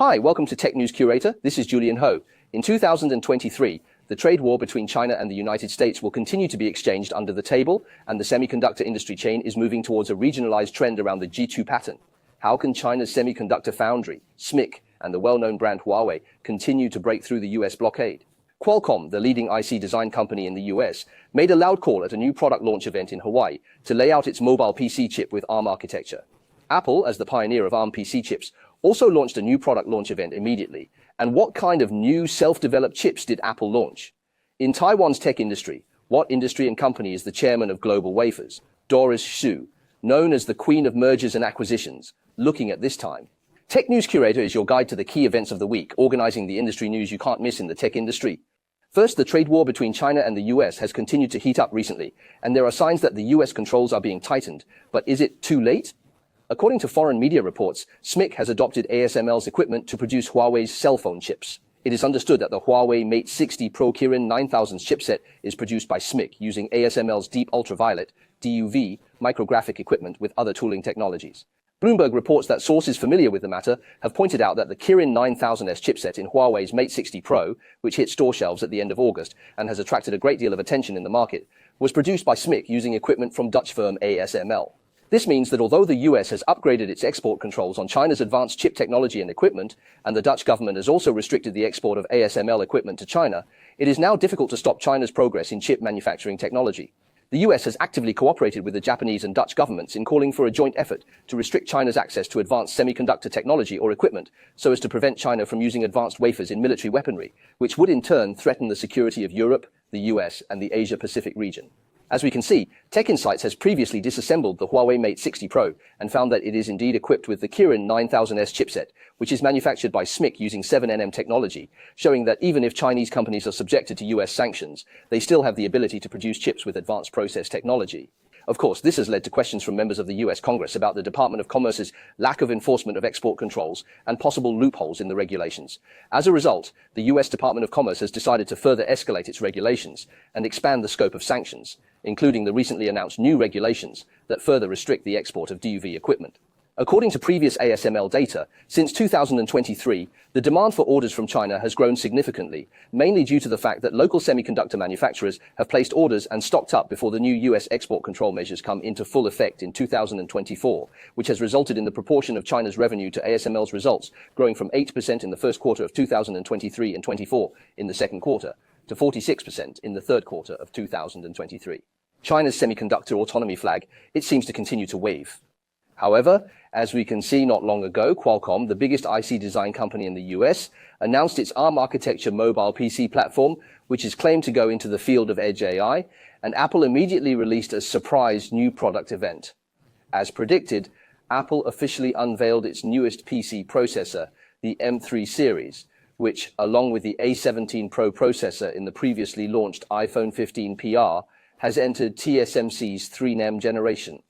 Hi, welcome to Tech News Curator. This is Julian Ho. In 2023, the trade war between China and the United States will continue to be exchanged under the table, and the semiconductor industry chain is moving towards a regionalized trend around the G2 pattern. How can China's semiconductor foundry, SMIC, and the well-known brand Huawei continue to break through the US blockade? Qualcomm, the leading IC design company in the US, made a loud call at a new product launch event in Hawaii to lay out its mobile PC chip with ARM architecture. Apple, as the pioneer of ARM PC chips, also launched a new product launch event immediately. And what kind of new self-developed chips did Apple launch? In Taiwan's tech industry, what industry and company is the chairman of GlobalWafers, Doris Hsu, known as the Queen of Mergers and Acquisitions, looking at this time? Tech News Curator is your guide to the key events of the week, organizing the industry news you can't miss in the tech industry. First, the trade war between China and the US has continued to heat up recently, and there are signs that the US controls are being tightened. But is it too late? According to foreign media reports, SMIC has adopted ASML's equipment to produce Huawei's cell phone chips. It is understood that the Huawei Mate 60 Pro Kirin 9000 chipset is produced by SMIC using ASML's deep ultraviolet, DUV, micrographic equipment with other tooling technologies. Bloomberg reports that sources familiar with the matter have pointed out that the Kirin 9000S chipset in Huawei's Mate 60 Pro, which hit store shelves at the end of August and has attracted a great deal of attention in the market, was produced by SMIC using equipment from Dutch firm ASML. This means that although the US has upgraded its export controls on China's advanced chip technology and equipment, and the Dutch government has also restricted the export of ASML equipment to China, it is now difficult to stop China's progress in chip manufacturing technology. The US has actively cooperated with the Japanese and Dutch governments in calling for a joint effort to restrict China's access to advanced semiconductor technology or equipment so as to prevent China from using advanced wafers in military weaponry, which would in turn threaten the security of Europe, the US, and the Asia-Pacific region. As we can see, Tech Insights has previously disassembled the Huawei Mate 60 Pro and found that it is indeed equipped with the Kirin 9000S chipset, which is manufactured by SMIC using 7nm technology, showing that even if Chinese companies are subjected to US sanctions, they still have the ability to produce chips with advanced process technology. Of course, this has led to questions from members of the US Congress about the Department of Commerce's lack of enforcement of export controls and possible loopholes in the regulations. As a result, the US Department of Commerce has decided to further escalate its regulations and expand the scope of sanctions, including the recently announced new regulations that further restrict the export of DUV equipment. According to previous ASML data, since 2023, the demand for orders from China has grown significantly, mainly due to the fact that local semiconductor manufacturers have placed orders and stocked up before the new US export control measures come into full effect in 2024, which has resulted in the proportion of China's revenue to ASML's results growing from 8% in the first quarter of 2023 and 24 in the second quarter to 46% in the third quarter of 2023. China's semiconductor autonomy flag, it seems to continue to wave. However, as we can see not long ago, Qualcomm, the biggest IC design company in the US, announced its ARM architecture mobile PC platform, which is claimed to go into the field of edge AI, and Apple immediately released a surprise new product event. As predicted, Apple officially unveiled its newest PC processor, the M3 series, which, along with the A17 Pro processor in the previously launched iPhone 15 PR, has entered TSMC's 3nm generation.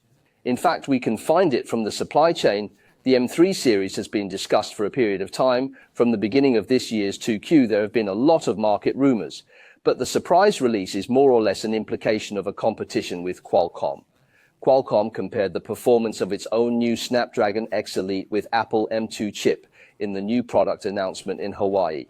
In fact, we can find it from the supply chain. The M3 series has been discussed for a period of time. From the beginning of this year's 2Q, there have been a lot of market rumors. But the surprise release is more or less an implication of a competition with Qualcomm. Qualcomm compared the performance of its own new Snapdragon X Elite with Apple M2 chip in the new product announcement in Hawaii.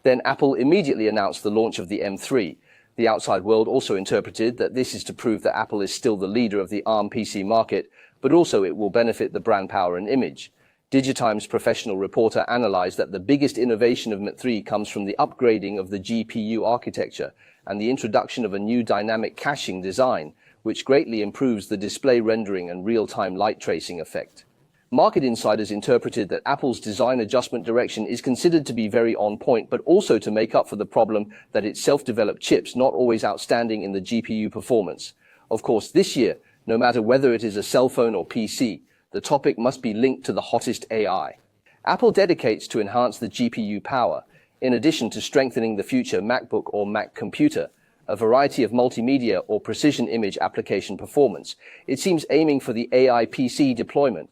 Then Apple immediately announced the launch of the M3. The outside world also interpreted that this is to prove that Apple is still the leader of the ARM PC market, but also it will benefit the brand power and image. DIGITIMES professional reporter analyzed that the biggest innovation of M3 comes from the upgrading of the GPU architecture and the introduction of a new dynamic caching design, which greatly improves the display rendering and real-time light tracing effect. Market insiders interpreted that Apple's design adjustment direction is considered to be very on point, but also to make up for the problem that its self-developed chips not always outstanding in the GPU performance. Of course, this year, no matter whether it is a cell phone or PC, the topic must be linked to the hottest AI. Apple dedicates to enhance the GPU power, in addition to strengthening the future MacBook or Mac computer, a variety of multimedia or precision image application performance. It seems aiming for the AI PC deployment.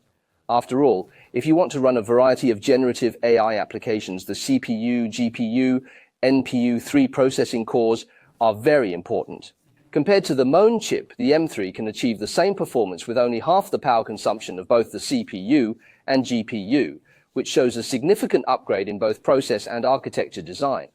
After all, if you want to run a variety of generative AI applications, the CPU, GPU, NPU 3 processing cores are very important. Compared to the Moan chip, the M3 can achieve the same performance with only half the power consumption of both the CPU and GPU, which shows a significant upgrade in both process and architecture design.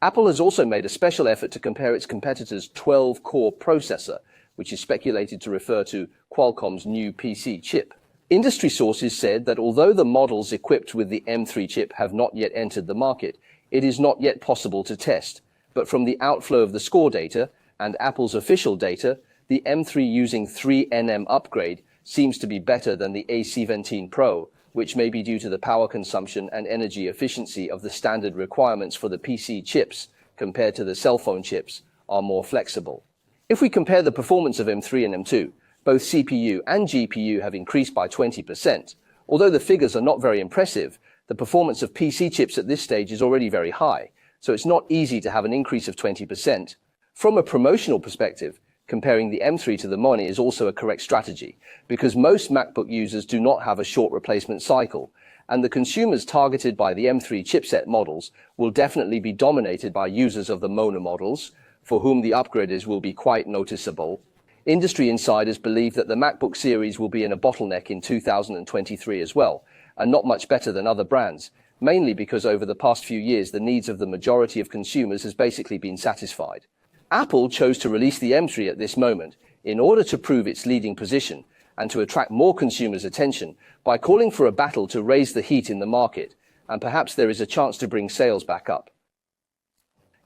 Apple has also made a special effort to compare its competitor's 12-core processor, which is speculated to refer to Qualcomm's new PC chip. Industry sources said that although the models equipped with the M3 chip have not yet entered the market, it is not yet possible to test. But from the outflow of the score data and Apple's official data, the M3 using 3nm upgrade seems to be better than the A17 Pro, which may be due to the power consumption and energy efficiency of the standard requirements for the PC chips compared to the cell phone chips are more flexible. If we compare the performance of M3 and M2, both CPU and GPU have increased by 20%. Although the figures are not very impressive, the performance of PC chips at this stage is already very high, so it's not easy to have an increase of 20%. From a promotional perspective, comparing the M3 to the Moni is also a correct strategy, because most MacBook users do not have a short replacement cycle, and the consumers targeted by the M3 chipset models will definitely be dominated by users of the Mono models, for whom the upgrades will be quite noticeable. Industry insiders believe that the MacBook series will be in a bottleneck in 2023 as well, and not much better than other brands, mainly because over the past few years the needs of the majority of consumers has basically been satisfied. Apple chose to release the M3 at this moment in order to prove its leading position and to attract more consumers' attention by calling for a battle to raise the heat in the market, and perhaps there is a chance to bring sales back up.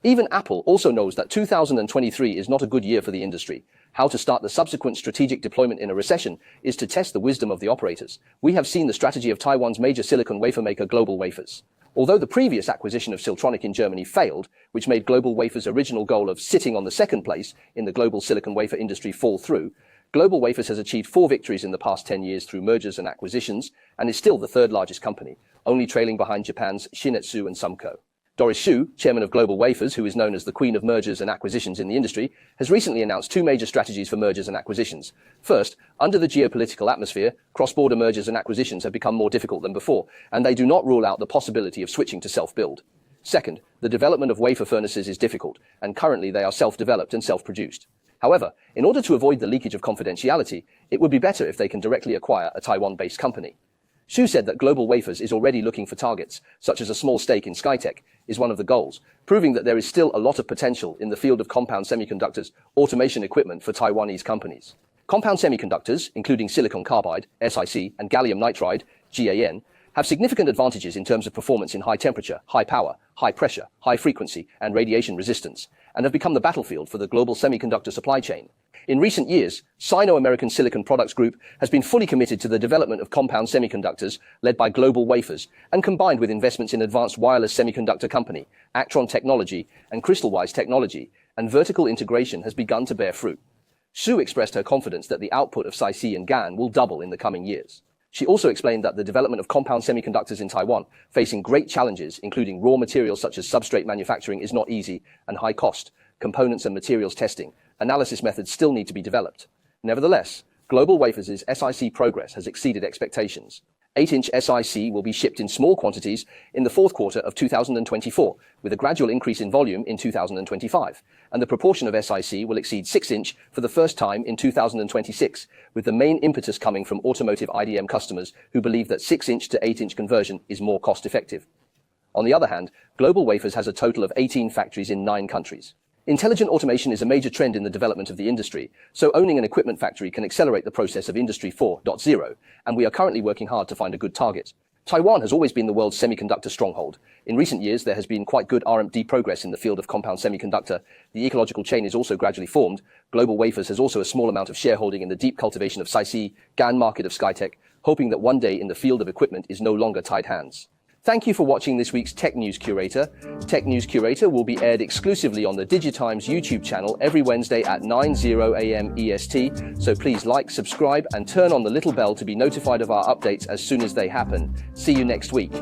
Even Apple also knows that 2023 is not a good year for the industry. How to start the subsequent strategic deployment in a recession is to test the wisdom of the operators. We have seen the strategy of Taiwan's major silicon wafer maker GlobalWafers. Although the previous acquisition of Siltronic in Germany failed, which made GlobalWafers' original goal of sitting on the second place in the global silicon wafer industry fall through, GlobalWafers has achieved 4 victories in the past 10 years through mergers and acquisitions and is still the third largest company, only trailing behind Japan's Shin-Etsu and Sumco. Doris Hsu, chairman of GlobalWafers, who is known as the queen of mergers and acquisitions in the industry, has recently announced 2 major strategies for mergers and acquisitions. First, under the geopolitical atmosphere, cross-border mergers and acquisitions have become more difficult than before, and they do not rule out the possibility of switching to self-build. Second, the development of wafer furnaces is difficult, and currently they are self-developed and self-produced. However, in order to avoid the leakage of confidentiality, it would be better if they can directly acquire a Taiwan-based company. Hsu said that GlobalWafers is already looking for targets, such as a small stake in Skytech, is one of the goals, proving that there is still a lot of potential in the field of compound semiconductors automation equipment for Taiwanese companies. Compound semiconductors, including silicon carbide, SiC, and gallium nitride, GaN, have significant advantages in terms of performance in high temperature, high power, high pressure, high frequency, and radiation resistance, and have become the battlefield for the global semiconductor supply chain. In recent years, Sino-American Silicon Products Group has been fully committed to the development of compound semiconductors led by GlobalWafers and combined with investments in advanced wireless semiconductor company, Actron Technology, and Crystalwise Technology, and vertical integration has begun to bear fruit. Hsu expressed her confidence that the output of SiC and GaN will double in the coming years. She also explained that the development of compound semiconductors in Taiwan, facing great challenges, including raw materials such as substrate manufacturing, is not easy and high cost, components and materials testing, analysis methods still need to be developed. Nevertheless, GlobalWafers' SiC progress has exceeded expectations. 8-inch SiC will be shipped in small quantities in the fourth quarter of 2024, with a gradual increase in volume in 2025, and the proportion of SiC will exceed 6-inch for the first time in 2026, with the main impetus coming from automotive IDM customers who believe that 6-inch to 8-inch conversion is more cost-effective. On the other hand, GlobalWafers has a total of 18 factories in 9 countries. Intelligent automation is a major trend in the development of the industry, so owning an equipment factory can accelerate the process of Industry 4.0, and we are currently working hard to find a good target. Taiwan has always been the world's semiconductor stronghold. In recent years, there has been quite good R&D progress in the field of compound semiconductor. The ecological chain is also gradually formed. GlobalWafers has also a small amount of shareholding in the deep cultivation of SiC, GaN market of Skytech, hoping that one day in the field of equipment is no longer tied hands. Thank you for watching this week's Tech News Curator. Tech News Curator will be aired exclusively on the DIGITIMES YouTube channel every Wednesday at 9:00 a.m. EST, so please like, subscribe, and turn on the little bell to be notified of our updates as soon as they happen. See you next week.